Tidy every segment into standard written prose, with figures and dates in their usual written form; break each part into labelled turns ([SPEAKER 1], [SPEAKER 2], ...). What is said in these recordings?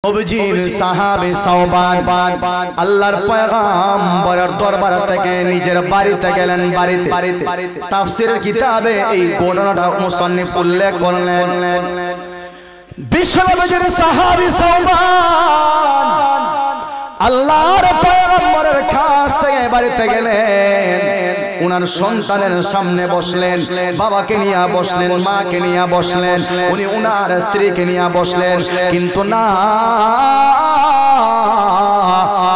[SPEAKER 1] নবীজির সাহাবী সাওবান আল্লাহর পয়গম্বরের দরবার থেকে নিজের বাড়িতে গেলেন। বাড়িতে তাফসীরের কিতাবে এই ঘটনাটা মুসান্নিফ উল্লেখ করলেন। বিশ্বনবীর সাহাবী সাওবান আল্লাহর পয়গম্বরের কাছ থেকে বাড়িতে গেলেন। উনার সন্তানের সামনে বসলেন, বাবাকে নিয়ে বসলেন, মাকে নিয়ে বসলেন, উনি উনার স্ত্রীকে নিয়ে বসলেন, কিন্তু না,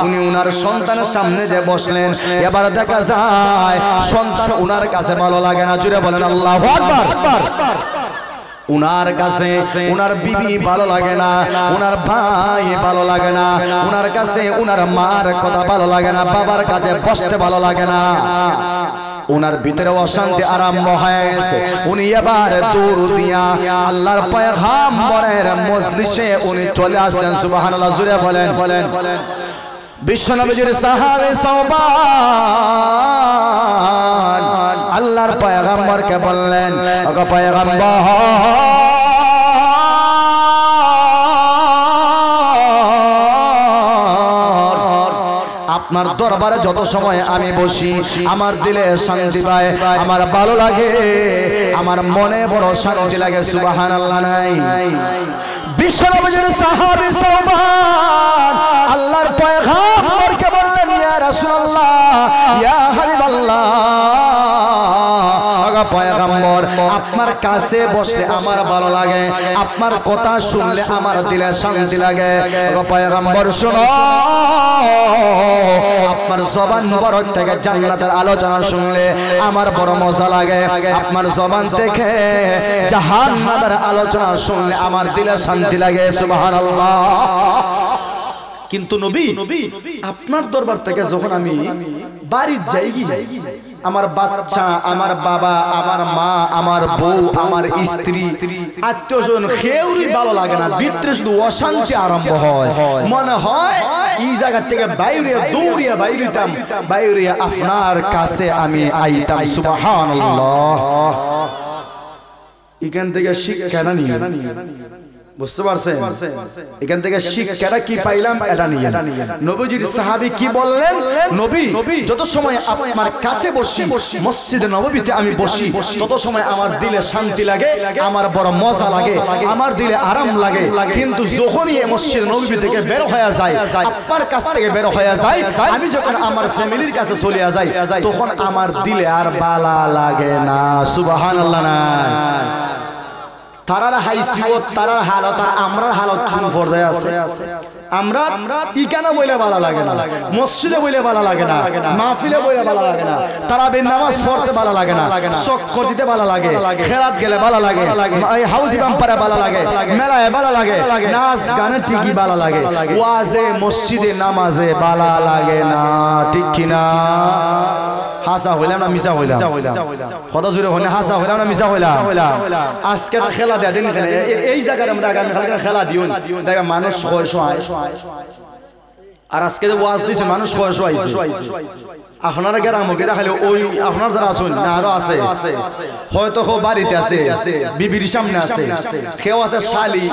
[SPEAKER 1] উনি উনার সন্তানের সামনে যে বসলেন, এবার দেখা যায় সন্তান উনার কাছে ভালো লাগে না। জুড়ে বলেন আল্লাহু আকবার। উনার কাছে উনার বিবি ভালো লাগে না, উনার ভাই ভালো লাগে না, উনার কাছে উনার মার কথা ভালো লাগে না, বাবার কাছে বসতে ভালো লাগে না। উনার ভিতরে অশান্তি আরম্ভ হয়েছে। উনি এবার দৌড় দিয়া আল্লাহর পয়গম্বরের মজলিসে উনি চলে আসলেন। সুবহানাল্লাহ, জুড়ে বলেন। বিশ্বনবীর সাহাবী সাওবান আল্লাহর পয়গম্বরকে বললেন, ওগো পয়গম্বর, আপনার দরবারে যত সময় আমি বসি আমার দিলে শান্তি পায়, আমার ভালো লাগে, আমার মনে বড় শান্তি লাগে। সুবহানাল্লাহ। নাই বিশ্বনবীর সাহাবী সাওবান আল্লাহর পয়গম্বরকে বললেন, ইয়া রাসূলুল্লাহ, ইয়া হাবিবাল্লাহ, পয়গম্বর, আপনার কাছে বসলে আমার ভালো লাগে, আপনার কথা শুনলে আমার দিলে শান্তি লাগে। পয়গম্বর, শোনো, আপনার জবান মুবারক থেকে জান্নাতের আলোচনা শুনলে আমার বড় মজা লাগে, আপনার জবান থেকে জাহান্নামের আলোচনা শুনলে আমার দিলে শান্তি লাগে। সুবহানাল্লাহ। কিন্তু নবী, আপনার দরবার থেকে যখন আমি বাড়ি যাই, আমার বাচ্চা, আমার বাবা, আমার মা, আমার বউ, আমার স্ত্রী, আত্মীয়স্বজন কেউই ভালো লাগে না। ভিতরে শুধু অশান্তি আরম্ভ হয়। মনে হয় এই জায়গা থেকে বাইরে দৌড়িয়া বাইরিতাম, বাইরে আপনার কাছে আমি আইতাম। সুবহানাল্লাহ। এখান থেকে শিক্ষা নিয়ে, বুঝতে পারছেন, এখান থেকে শিক্ষাটা কি পাইলাম এটা নিয়ে। নবীজির সাহাবী কি বললেন, নবী, যত সময় আপনার কাছে বসি, মসজিদে নববীতে আমি বসি, তত সময় আমার দিলে শান্তি লাগে, আমার বড় মজা লাগে, আমার দিলে আরাম লাগে। কিন্তু যখনই এই মসজিদ নববী থেকে বের হয়ে যায়, আপনার কাছ থেকে বের হয়ে যায়, আমি যখন আমার ফ্যামিলির কাছে চলে যাই, তখন আমার দিলে আর ভালো লাগে না। সুবহানাল্লাহ। না, তারার হাইসিয়ত, তারার হালত আর আমরার হালত কোন পর্যায়ে আছে? আমরা ইকানা বইলে ভালো লাগে না, মসজিদে বইলে ভালো লাগে না, মাহফিলে বইলে ভালো লাগে না, তারাবির নামাজ পড়তে ভালো লাগে না, চক্ক দিতে ভালো লাগে, খেলাত গেলে ভালো লাগে, এই হাউজি বাম্পারে ভালো লাগে, মেলায় ভালো লাগে, নাচ গানে ঠিকই ভালো লাগে, ওয়াজে মসজিদে নামাজে ভালো লাগে না। ঠিক কিনা? হাসা হইলাম না মিছা হইলাম? কথা জুড়ে হইলে হাসা হইলাম না মিছা হইলাম? আজকে খেলা দেয়া দিন, এই জায়গায় আমরা আগামীকালকে খেলা দিও, দেখা মানুষ আর আজকে যে ওয়াজ দিচ্ছে মানুষ আপনারা গ্রামকে দেখালে ওই আপনার যারা আছেন না আরো আছে, হয়তো বাড়িতে আছে, বিবির সামনে আছে, খেওয়াতে শালি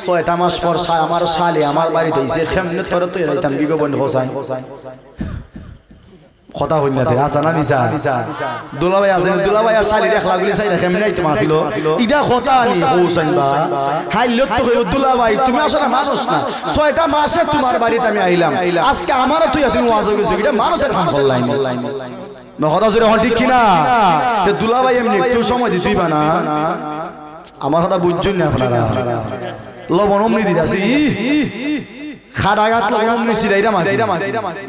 [SPEAKER 1] 6টা মাস পর আমার শালি আমার বাড়িতে এসে কেমনে তোর তো এরাইতাম কি গোবন হোসাইন। কথা হইল না আসা না মিছা? দুলাভাই আছে, দুলাভাই আর শালি দেখলা গুলি চাই দেখে নাই তোমার দিল ইটা কথা নি হোসাইন বা হাইলত তো কইল দুলাভাই তুমি আসলে মানুষ না, 6টা মাসে তোমার বাড়িতে আমি আইলাম, আজকে আমারও তুই তুমি ওয়াজ কইছিস, এটা মানুষের কাম করলাম না। কথা জোরে হন, ঠিক কিনা? তে দুলাভাই এমনি একটু সময় দিছই বা না? আমার কথা বুঝছুন না আপনারা? লবণ অমনি দিতাছি, খাড়াগাত লবণ মিশিয়ে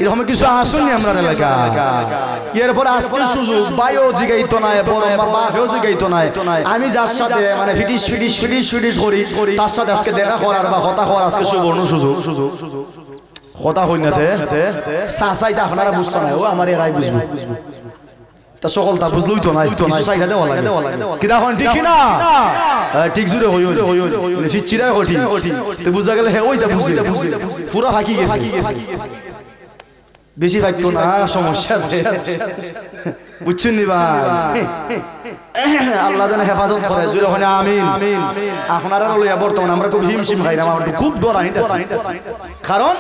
[SPEAKER 1] এরকম কিছু আসুন আমরা এলাকা। এরপর আজকে সুযোগ বাইও জিগাইতো নাই, বড় বাপেও জিগাইতো নাই, আমি যার সাথে মানে ফিটিস করি তার সাথে আজকে দেখা করার বা কথা হওয়ার আজকে সুবর্ণ সুযোগ। কথা হই না চাচাইতে আপনারা বুঝতো না, ও আমার এরাই বুঝবো, তা সকলটা বুঝলই তো নাই, চাইটা দেওয়া লাগে কিনা হন, ঠিক কিনা? ঠিক জুড়ে হই ফিচ্ছিরাই হঠি বুঝা গেলে হ্যাঁ ওইটা বুঝি পুরো ফাঁকি গেছে, বেশি থাকতো না, সমস্যা আছে। বুঝছেন নি ভাই? আল্লাহ যেন হেফাজত করে, জুড়ে ওখানে আমিন। আপনারা লইয়া বর্তমানে আমরা খুব হিমশিম খাই না, আমার খুব ডর আইতাছে। কারণ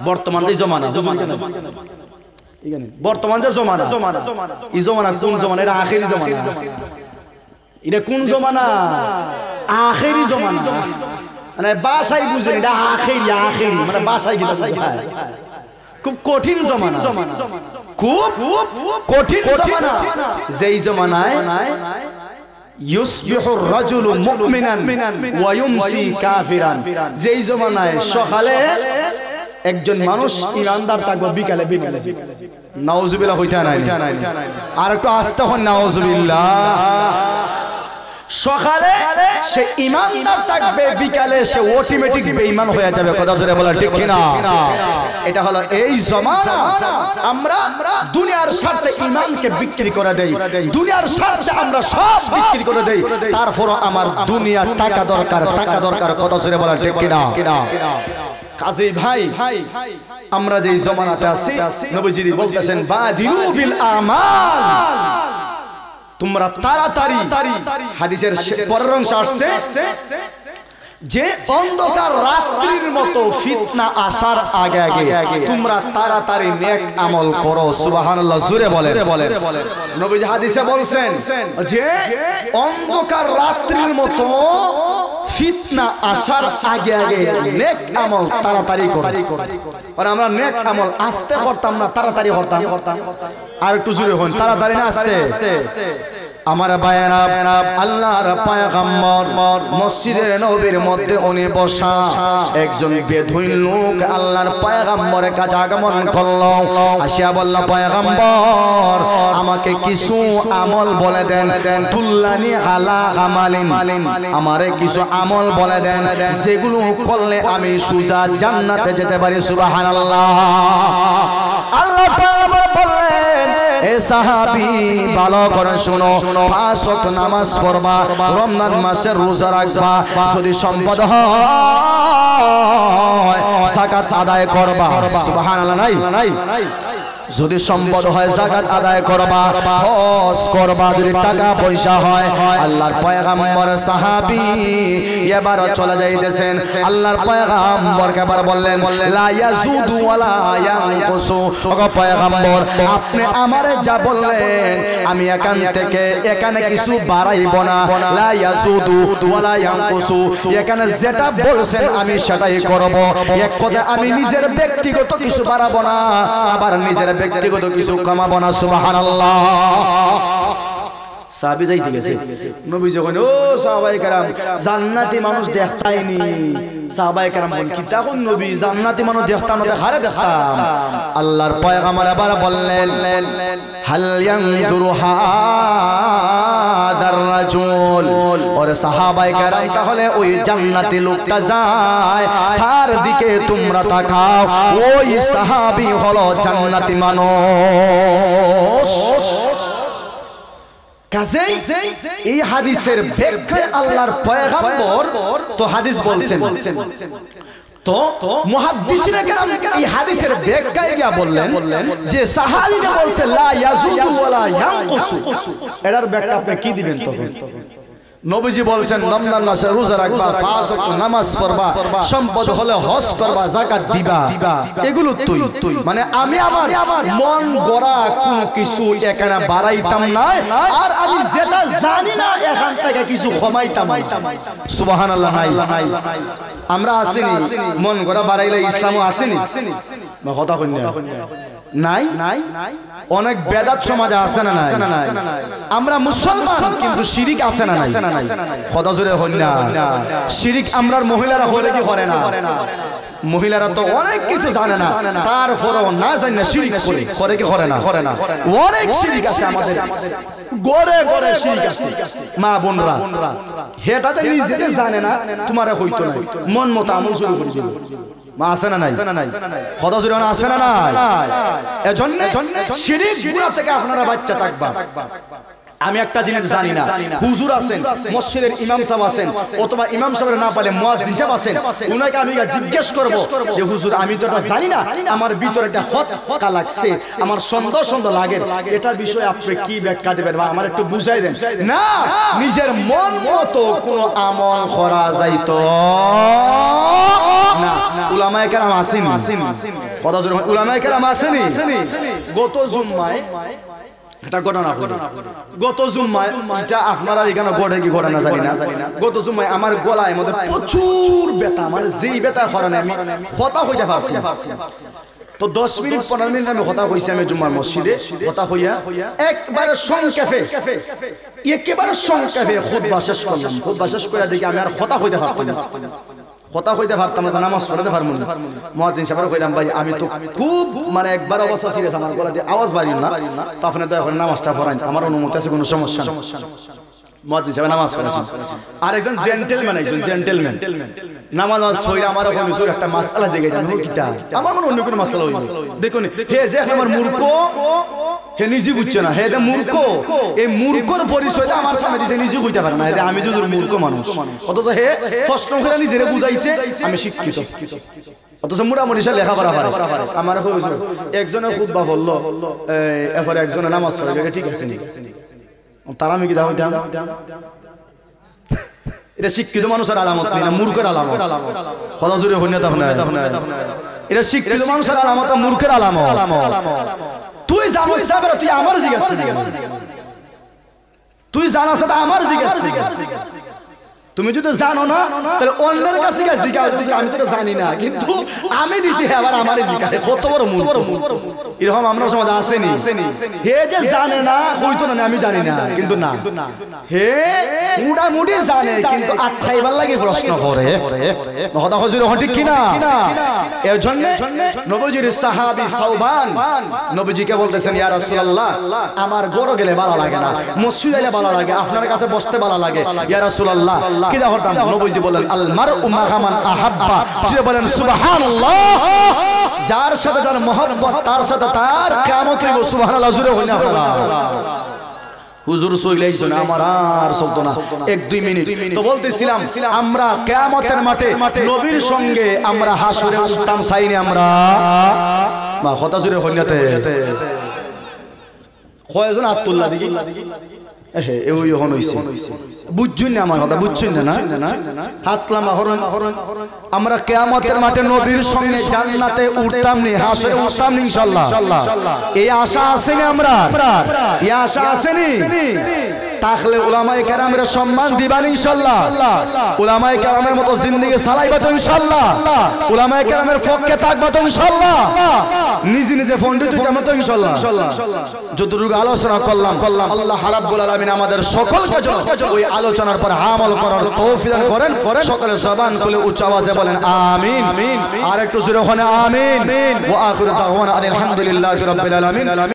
[SPEAKER 1] বর্তমান যে জমানা, বর্তমান যে জমানা, এই জমানা কোন জমানা? এটা আখেরি জমানা। এটা কোন জমানা? আখেরি জমানা। মানে বাসাই বুঝেন, এটা আখেরি, আখেরি মানে বাসাই গিলা খুব কঠিন জমানা, খুব কঠিন জমানা। যেই জমানায় ইউসবিহুর রাজুলু মুমিনান ওয়া ইউমসি কাফিরান, যেই জমানায় সকালে একজন মানুষ ইমানদার থাকবে, বিকালে বিকালে নাউজুবিল্লাহ হইতা নাই। আর একটু আস্তে হন নাউজুবিল্লাহ। সকালে সে ইমানদার থাকবে, বিকালে সে অটোমেটিক বেঈমান হয়ে যাবে। কথা জোরে বলা ঠিক কিনা? এটা হলো এই জমানা। আমরা দুনিয়ার স্বার্থে ঈমানকে বিক্রি করে দেই, দুনিয়ার স্বার্থে আমরা সব বিক্রি করে দেই। তারপরও আমার দুনিয়া টাকা দরকার, টাকা দরকার। কথা জোরে বলা ঠিক কিনা? কাজী ভাই, আমরা যে জমানাতে আছি, নবীজি বলতেছেন বাদিলু বিল আমাল, তোমরা তাড়াতাড়ি। হাদিসের পরের অংশ আসছে যে অন্ধকার রাত্রির মতো ফিতনা আসার আগে আগে তোমরা তাড়াতাড়ি নেক আমল করো। সুবহানাল্লাহ, জোরে বলেন। নবীজি হাদিসে বলছেন যে অন্ধকার রাত্রির মতো ফিতনা আসার আগে আগে নেক আমল তাড়াতাড়ি করো। আর আমরা নেক আমল আস্তে করতাম না, তাড়াতাড়ি করতাম। আর একটু জোরে হন, তাড়াতাড়ি না আস্তে। আমার ভাইয়েরা, আল্লাহর পয়গম্বর মসজিদের নববীর মধ্যে উনি বসা, একজন বেদুইন লোক আল্লাহর পয়গম্বরের কাছে আগমন করলো। আসিয়া বলল, পয়গম্বর আমাকে কিছু আমল বলে দেন, তুল্লানি আলা আমালিন, আমারে কিছু আমল বলে দেন যেগুলো করলে আমি সুজা জান্নাতে যেতে পারি। সুবহানাল্লাহ। আল্লাহ পয়গম্বর বললেন, এ সাহাবী ভালো করে শুনো, 5 ওয়াক্ত নামাজ পড়বা, রমজান মাসের রোজা রাখবা, যদি সম্পদ হয় যাকাত আদায় করবা। সুবহানাল্লাহ। নাই যদি সম্পদ হয় যাকাত আদায় করবা, হজ করবা, যদি টাকা পয়সা হয়। আল্লাহর পয়গম্বর সাহাবী এবার চলে যাইতেছেন। আল্লাহর পয়গম্বরকে এবার বললেন, লা ইয়াজুদু ওয়ালা ইয়ানকুসু। ওগো পয়গম্বর, আপনি আমারে যা বললেন আমি এখান থেকে এখানে কিছু বাড়াইব না। লা ইয়াজুদু ওয়ালা ইয়ানকুসু, এখানে যেটা বলছেন আমি সেটাই করব। এক কথা, আমি নিজের ব্যক্তিগত কিছু বাড়াবো না, আবার নিজের ব্যক্তিগত কিছু কমাবো না। সুবহানাল্লাহ। সাহাবী যাইতে গেছে, নবী যখন, ও সাহাবায়ে কেরাম, জান্নাতি মানুষ দেখতাইনি। সাহাবায়ে কেরাম বলেন, কি তখন নবী জান্নাতি মানুষ দেখতাম না? দেখারে দেখতাম। আল্লাহর পয়গম্বর আবার বললেন, হাল ইয়ানজুরু হাদার রাজুল। ওরে সাহাবায়ে কেরাম, তাহলে ওই জান্নাতি লোকটা যায়, তার দিকে তোমরা তাকাও। ওই সাহাবী হলো জান্নাতি মানুষ। কাজেই এই হাদিসের ব্যাখ্যায় আল্লাহর পয়গম্বর তো হাদিস বলছেন, তো মুহাদ্দিসিনে কেরাম এই হাদিসের ব্যাখ্যায় গিয়া বললেন যে সাহাবীরা বলছে লা ইয়াজুদু ওয়ালা ইয়ানকুসু, এটার ব্যাখ্যা আপনি কি দিবেন? তখন নবীজি বলছেন রমজান মাসে রোজা রাখবা, 5 ওয়াক্ত নামাজ পড়বা, সম্পদ হলে হজ করবা, যাকাত দিবা। এগুলো তুই মানে আমি আমার মন গড়া কোন কিছু এখানে বাড়াইতাম না, আর আমি যেটা জানি না এখান থেকে কিছু কমাইতাম। সুবহানাল্লাহ। নাই আমরা আসেনি মন গড়া বাড়াইলে ইসলামও আসেনি। কথা কই না? নাই অনেক বেদাত সমাজে আছে না? নাই। আমরা মুসলমান কিন্তু শিরিক আছে না? নাই। কথা জোরে হল না। শিরিক আমরার মহিলারা হলে কি করে না? মহিলারা তো অনেক কিছু জানে না, তারপরেও না জানে শিরিক করে কি করে না? অনেক শিরিক আছে আমাদের, গড়ে গড়ে শিরিক আছে। মা বোনরা হেটাতে নিজেকে জানে না, তোমারে হইতো না, মন মতো আমল শুরু করে দিল। মা আছে না? নাই। কথা জোরে আছে না? নাই। এজন্য শিরিক গুনাহ থেকে আপনারা বাচ্চা থাকবা। আমি একটা জিনিস জানি না, হুজুর আছেন, মসজিদের ইমাম সাহেব আছেন, অথবা ইমাম সাহেবের না পারলে মুয়াজ্জিন সাহেব আছেন, উনাকে আমি জিজ্ঞেস করব যে হুজুর আমি তো এটা জানি না, আমার ভিতরে একটা হৎকা লাগছে, আমার সন্দেহ সন্দেহ লাগে, এটার বিষয়ে আপনি কি ব্যাখ্যা দেবেন বা আমার একটু বুঝাই দেন। না, নিজের মন মতো কোনো আমল করা যাইতো না। উলামায়ে কেরাম আসেনি, কথা জোরে, উলামায়ে কেরাম আসেনি। গত জুম্মায় এটা ঘটনা, গত জুম্মায়, এটা আপনারা এখানে ঘটে কি ঘটে না জানি না, গত জুম্মায় আমার গলায় মধ্যে প্রচুর ব্যথা, মানে যেই ব্যথা কারণে আমি কথা হইতে পারছি। তো 10 মিনিট 15 মিনিট আমি কথা কইছি, আমি জুম্মার মসজিদে কথা হইয়া একবারে সংক্ষেপে, একেবারে সংক্ষেপে খুতবা শেষ করলাম। খুতবা শেষ করে দেখি আমি আর কথা হইতে পারতাম না, কথা কইতে পারতাম না, নামাজ পড়তে পারবো না। মুয়াজ্জিন সাহেব কইলাম ভাই আমি তো খুব মানে একবার অবস্থা ছিল, আমার গলা দিয়ে আওয়াজ বাড়ি না, তো আপনি তো এখন নামাজটা পড়ান, আমার অনুমতি আছে, কোনো সমস্যা না। মুয়াজ্জিন সাহেব নামাজ পড়াছেন, আর একজন জেন্টলম্যান, একজন জেন্টলম্যান নামাজ পড়ে আমার ওখানে হুজুর একটা মাসআলা জেগে জানো কিটা, আমার মনে অন্য কোনো মাসআলা হইলো। দেখুন হে যে আমার মূর্খ, হে নিজে বুঝছে না, হে যে মূর্খ, এই মূর্খর পরিচয়টা আমার সামনে দিতে নিজে বুঝতে পারে না, এটা আমি যে মূর্খ মানুষ, অথচ হে প্রশ্ন করে নিজেরে বুঝাইছে আমি শিক্ষিত, অথচ মোটামুটি সে লেখাপড়া পারে। আমার হুজুর একজনে খুতবা বললো, এরপরে একজনে নামাজ পড়ে, ঠিক আছে তারা আমি কি দাও দাম, এটা শিক্ষিত মানুষের আলামত না, মূর্খের আলামত। কথা জোরে হইনা তখন এটা শিক্ষিত মানুষের আলামত, মূর্খের আলামত। তুই জানোস না, তুই আমার জিজ্ঞাস, তুই জানাস আমার জিজ্ঞাস। তুমি যদি জানো না তাহলে অন্যের কাছে জিজ্ঞাসা, আমি তো জানি না কিন্তু আমি দিছি, আবার আমারই জিজ্ঞাসা, কত বড় মূর্খ। এরকম আমরা সমাজে আসেনি, হে যে জানে না হইতো না আমি জানি না, কিন্তু না হে মোটামুটি জানে, কিন্তু আটখাইবার লাগে প্রশ্ন করে, কথা হুজুর ঠিক কিনা? এর জন্য নবীজির সাহাবী সাওবান নবীজিকে বলতেছেন, ইয়া রাসূলুল্লাহ আমার গরো গেলে ভালো লাগে না, মসজিদে গেলে ভালো লাগে, আপনার কাছে বসতে ভালো লাগে, ইয়া রাসূলুল্লাহ কি দা হতাম? নবীজি বলেন আল মারউ মা মান আহাব্বা, যে বলেন সুবহানাল্লাহ, যার সাথে যার মহব্বত তার সাথে তার কিয়ামত হইব, সুবহানাল্লাহ জুড়ে হইনা আপনারা। হুজুর সইলাইছো না, আমার আর চলতো না 1-2 মিনিট। তো বলতেছিলাম আমরা কিয়ামতের মাঠে নবীর সঙ্গে আমরা হাসরে উঠতাম, চাইনি আমরা মা কথা জুড়ে হইনাতে কয়জন আব্দুল্লাহ দেখি বুঝছেন না আমার কথা, বুঝছেন না? আমরা কিয়ামতের মাঠে নবীর সঙ্গে জান্নাতে উঠতাম নি, হাসরে উঠতাম নি ইনশাআল্লাহ। এই আশা আসেনি আমরা, এই আশা আসেনি, তাহলে উলামায়ে কেরামের সম্মান দিবেন ইনশাআল্লাহ, উলামায়ে কেরামের মতো জিন্দেগি চালাইবা তো ইনশাআল্লাহ, উলামায়ে কেরামের পক্ষে থাকবা তো ইনশাআল্লাহ, নিজে নিজে পণ্ডিত হইতাম তো ইনশাআল্লাহ। যতটুকু আলোচনা করলাম আল্লাহ রাব্বুল আলামিন আমাদের সকলকে ওই আলোচনার পর আমল করার তৌফিক দান করেন। সকলে জবান খুলে উচ্চ আওয়াজে বলেন আমিন। আর একটু জোরে ওখানে আমিন। ওয়া আখিরু দাওয়ানা আলহামদুলিল্লাহি রাব্বিল আলামিন।